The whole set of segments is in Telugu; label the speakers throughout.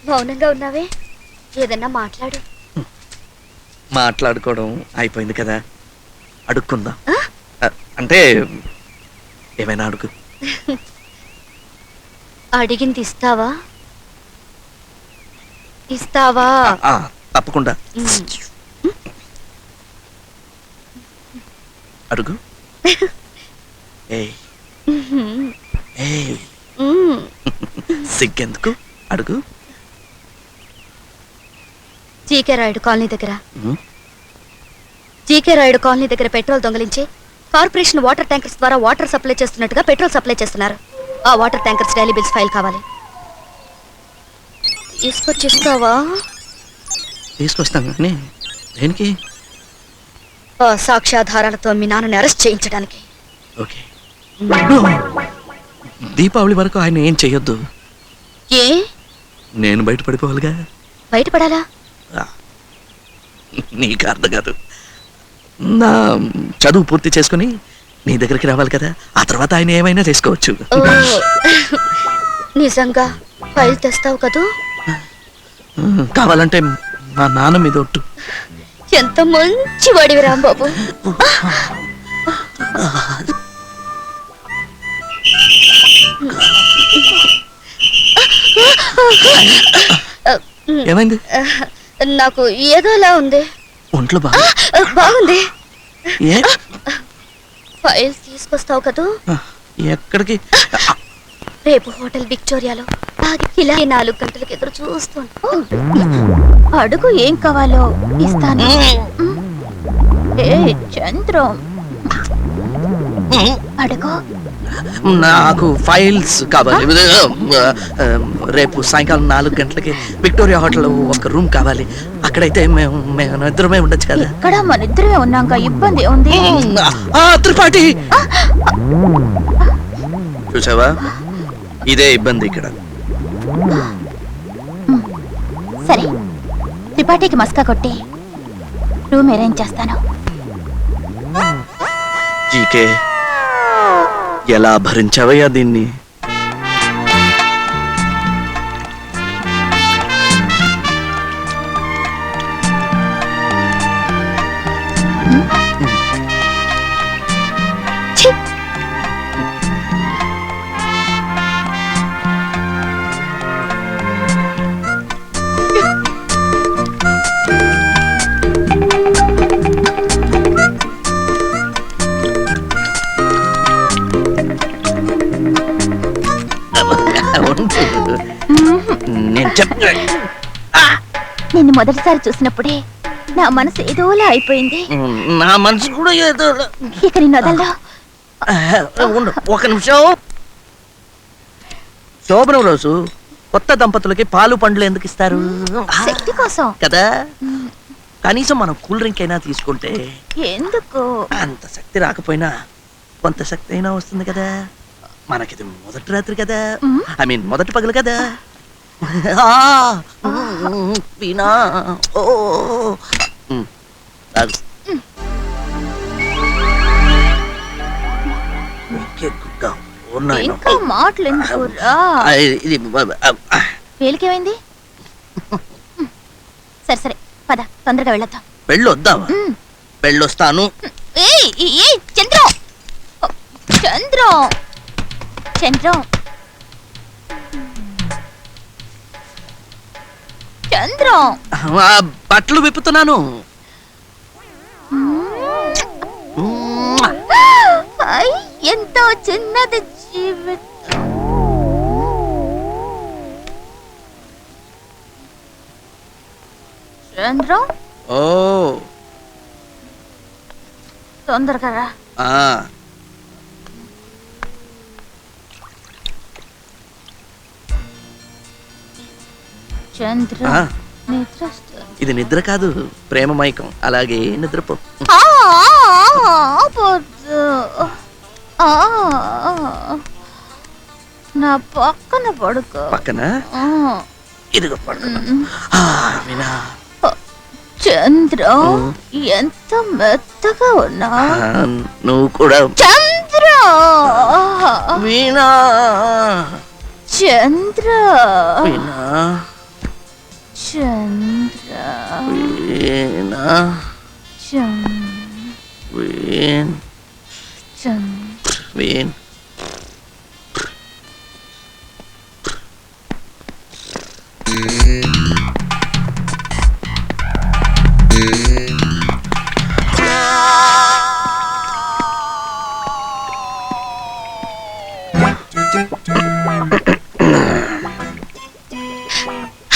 Speaker 1: మౌనంగా ఉన్నావే, ఏదన్నా మాట్లాడు.
Speaker 2: మాట్లాడుకోవడం అయిపోయింది కదా, అడుక్కుందాం. అంటే ఏమైనా అడుగు.
Speaker 1: అడిగింది ఇస్తావా? ఇస్తావా?
Speaker 2: తప్పకుండా అడుగు. సిగ్గెందుకు, అడుగు.
Speaker 1: జీకే రాయుడు కాలనీ దగ్గర పెట్రోల్ దొంగలించి కార్పొరేషన్ వాటర్ ట్యాంకర్స్ ద్వారా వాటర్ సప్లై చేస్తున్నట్టుగా పెట్రోల్ సప్లై చేస్తున్నారు. ఆ water tankers daily bills file కావాలి. తీసుకొచ్చిస్తావా?
Speaker 2: తీసుకొస్తాను కానీ దేనికి?
Speaker 1: సాక్ష్యాధారాలతో మీ నాన్నని అరెస్ట్ చేయించడానికి.
Speaker 2: ఓకే. దీపావళి వరకు ఆయన ఏం చెయ్యొద్దు.
Speaker 1: ఏ?
Speaker 2: నేను బయటపడిపోవాలిగా.
Speaker 1: బయటపడాలా?
Speaker 2: నీకు అర్థం కాదు. నా చదువు పూర్తి చేసుకుని నీ దగ్గరికి రావాలి కదా, ఆ తర్వాత ఆయన ఏమైనా చేసుకోవచ్చు.
Speaker 1: నిజంగా ఫైల్ తెస్తావు కదూ?
Speaker 2: కావాలంటే మా నాన్న మీద ఒట్టు.
Speaker 1: ఎంత మంచి వాడివి రాంబాబు.
Speaker 2: ఏమైంది?
Speaker 1: నాకు ఏదోలా ఉంది.
Speaker 2: ఒంట్లో
Speaker 1: బాగుంది.
Speaker 2: ఏ?
Speaker 1: ఫైల్ తీసుకొస్తావు కదూ?
Speaker 2: ఎక్కడికి?
Speaker 1: రేపు హోటల్ విక్టోరియాలో ఇలా 4 గంటలకు ఎదురు చూస్తుంటా. అడుగు, ఏం కావాలో ఇస్తాను. చంద్రం అడుగు.
Speaker 2: నాకు ఫైల్స్ కావాలి. రేపు సాయంకాలం 4 గంటలకి విక్టోరియా హోటల్ ఒక రూమ్ కావాలి. అక్కడైతే మేము ఇద్దరమే ఉండొచ్చు కదా.
Speaker 1: ఇక్కడ మన ఇద్దరమే ఉన్నాక ఇబ్బంది ఉంది.
Speaker 2: త్రిపాఠి చూసావా, ఇదే ఇబ్బంది ఇక్కడ.
Speaker 1: సరే, త్రిపాఠికి మస్కా కొట్టి రూమ్ అరేంజ్ చేస్తాను.
Speaker 2: జీకే, ఎలా భరించావయ్యా దీన్ని?
Speaker 1: నిన్ను మొదటిసారి చూసినప్పుడే నా మనసు ఏదోలా అయిపోయింది.
Speaker 2: నా మనసు కూడా ఏదో.
Speaker 1: ఇక నిన్ను వదలరా.
Speaker 2: ఒక నిమిషం. శోభనం రోజు కొత్త దంపతులకి పాలు పండ్లు ఎందుకు ఇస్తారు?
Speaker 1: శక్తి కోసం
Speaker 2: కదా. కనీసం మనం కూల్ డ్రింక్ అయినా తీసుకుంటే
Speaker 1: ఎందుకు?
Speaker 2: అంత శక్తి రాకపోయినా కొంత శక్తి అయినా వస్తుంది కదా. మనకిది మొదటి రాత్రి కదా, ఐ మీన్ మొదటి పగలు కదా. వీణా,
Speaker 1: వేలికేమైంది? సరే సరే, పద తొందరగా వెళ్ళొద్దాం.
Speaker 2: వెళ్ళొద్దామా? వెళ్ళొస్తాను.
Speaker 1: చంద్రం చంద్రం చంద్రం చంద్రం,
Speaker 2: బట్టలు విప్పుతున్నాను.
Speaker 1: ఎంతో చిన్నది జీవితం. చంద్రం,
Speaker 2: ఓ
Speaker 1: తొందరగా రా. చంద్ర,
Speaker 2: ఇది నిద్ర కాదు, ప్రేమ మైకం. అలాగే నిద్రపో.
Speaker 1: నా పక్కన పడుకో.
Speaker 2: పక్కన? ఇదిగో పడుకో.
Speaker 1: చంద్ర, ఎంత మెత్తగా ఉన్నా.
Speaker 2: నువ్వు కూడా.
Speaker 1: చంద్ర,
Speaker 2: వీణా,
Speaker 1: చంద్ర,
Speaker 2: వీణా, వీన్ వీన్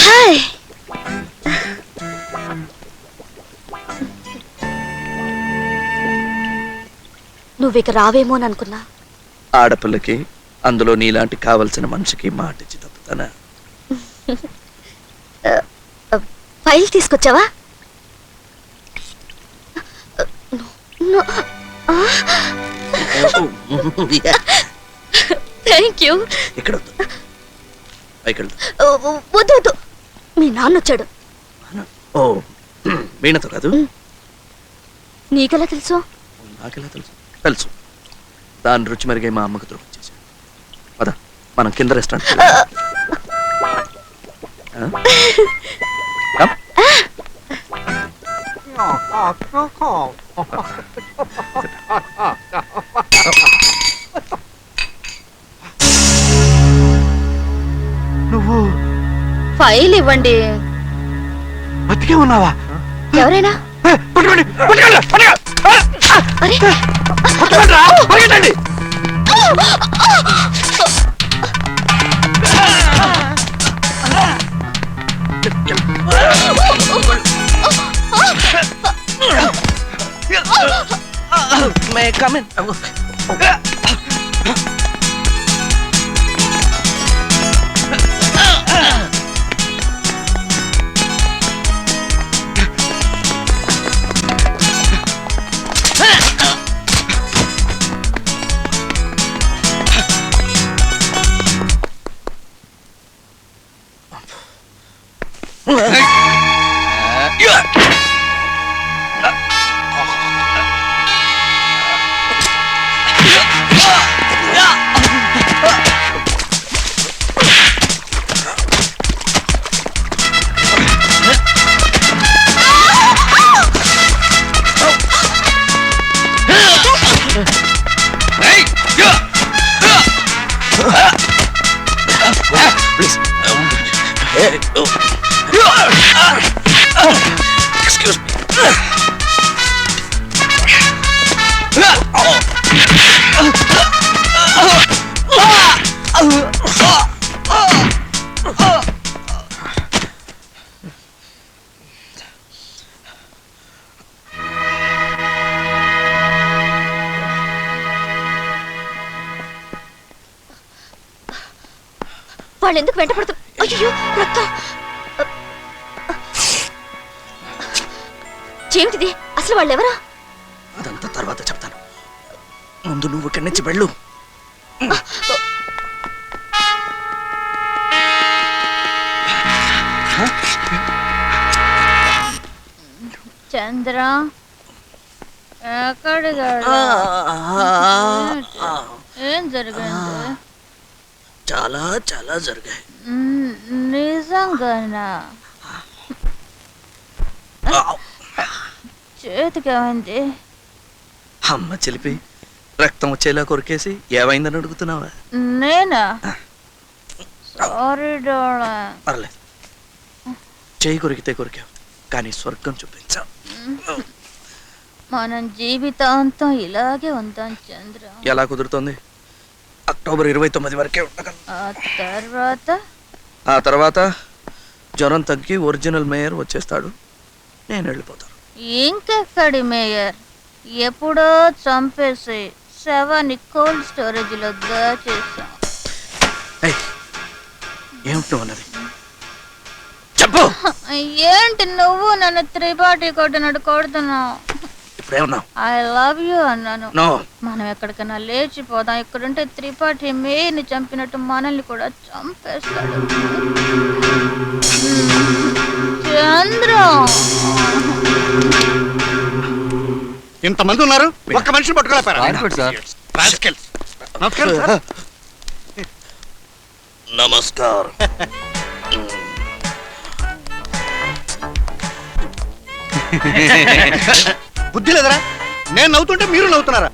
Speaker 1: హాయ్. నువ్వు ఇక రావేమో అని అనుకున్నా.
Speaker 2: ఆడపిల్లకి అందులో నీలాంటి కావలసిన మనిషికి మాట ఇచ్చి తప్పుతానా?
Speaker 1: ఫైల్ తీసుకొచ్చావా? Thank you.
Speaker 2: ఇక్కడ వద్దు. పైకి వెళ్దాం.
Speaker 1: వద్దు వద్దు, మీ నాన్న వచ్చాడు.
Speaker 2: ఓ వీణతో కాదు.
Speaker 1: నీకెలా తెలుసు?
Speaker 2: నాకెలా తెలుసు? తెలుసు. దాని రుచి మరిగే మా అమ్మకు ద్రోహం చేశాడు. పద మనం కింద రెస్టారెంట్.
Speaker 3: నువ్వు
Speaker 1: ఫైల్ ఇవ్వండి.
Speaker 3: బతికే ఉన్నావా?
Speaker 1: ఎవరైనా
Speaker 3: పట్టుకోండి, పట్టుకోండి,
Speaker 1: అరే
Speaker 3: పట్టుకోండిరా, పరిగెత్తండి.
Speaker 2: May I come in? Please. Excuse me.
Speaker 1: వాళ్ళు ఎందుకు వెంట పడుతున్నారు? అయ్యో రక్తం. ఏమిటిది? అసలు వాళ్ళు ఎవరా?
Speaker 2: అదంతా తర్వాత చెప్తాను. ముందు నువ్వు ఇక్కడి నుంచి వెళ్ళు.
Speaker 4: చంద్ర ఎక్కడికి ఏం జరిగింది?
Speaker 2: చాలా చాలా జరిగాయి.
Speaker 4: నిజంగానా? చేతికి ఏమైంది?
Speaker 2: అమ్మ చిలిపి రక్తం వచ్చేలా కొరికేసి ఏమైందని అడుగుతున్నావా?
Speaker 4: నేనా? Sorry darling.
Speaker 2: పర్లేదు, చేయి కొరికితే కొరికావు, కానీ స్వర్గం చూపించావు.
Speaker 4: మనం జీవితాంతం ఇలాగే ఉందాం చంద్ర.
Speaker 2: ఎలా కుదురుతుంది? అక్టోబర్ 29 వరకే ఉండగలను.
Speaker 4: ఆ
Speaker 2: తర్వాత జ్వరం తగ్గి ఒరిజినల్ మేయర్ వచ్చేస్తాడు, నేను వెళ్ళిపోతాను.
Speaker 4: ఇంకెక్కడి మేయర్? ఎప్పుడో చంపేసి శవాన్ని కోల్డ్ స్టోరేజ్ లో దాచేసాం.
Speaker 2: ఏమిటి నువ్వు అన్నది? చెప్పు.
Speaker 4: ఏంటి నువ్వు నన్ను త్రిపాఠి కొట్టినట్టు కొడుతున్నావు?
Speaker 2: ఇప్పుడేమన్నావు?
Speaker 4: ఐ లవ్ యూ అన్నాను.
Speaker 2: నో.
Speaker 4: మనం ఎక్కడికైనా లేచిపోదాం. ఇక్కడుంటే త్రిపాఠి మేయర్ని చంపినట్టు మనల్ని కూడా చంపేస్తాడు. చంద్ర,
Speaker 3: ఇంతమంది ఉన్నారు, ఒక్క మనిషిని పట్టుకోలేపారా?
Speaker 2: నమస్కారం.
Speaker 3: బుద్ధి లేదరా? నేను నవ్వుతుంటే మీరు నవ్వుతున్నారా?